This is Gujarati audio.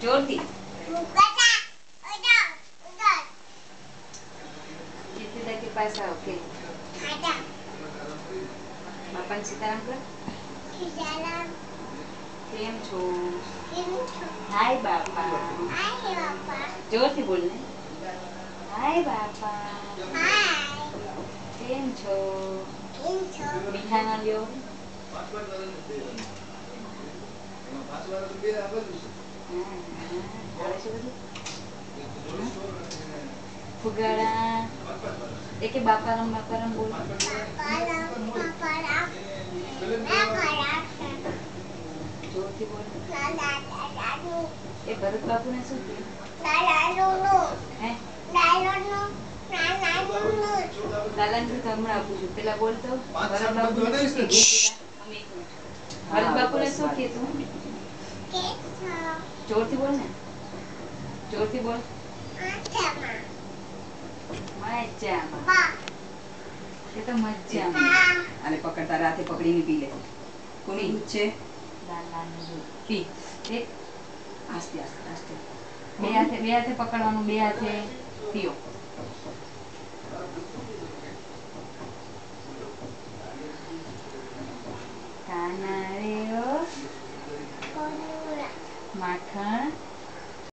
जोरથી किसी के पास आओ के बापा सीताराम कर सीताराम केम छो हाय बापा जोरથી બોલને हाय बापा केम छो મીઠા ના લ્યો આવે છે બધું ફુગાડા એકે બાપારામ બોલ જોરથી બોલ એ ભરત બાપુ ને શું હે દાદાને તો હમણાં આપું છું પેલા બોલતો ભરત બાપુ ભરત બાપુ ને શું કીધું જોરથી બોલ ને જોરથી બોલ એ તો મજામાં અને પકડતા રાતે પકડીને પી લે કોની દૂધ છે પી એક આસ્તે આસ્તે આસ્તે બે હાથે પકડવાનું બે હાથે પીઓ કાના રે ઓ માખણ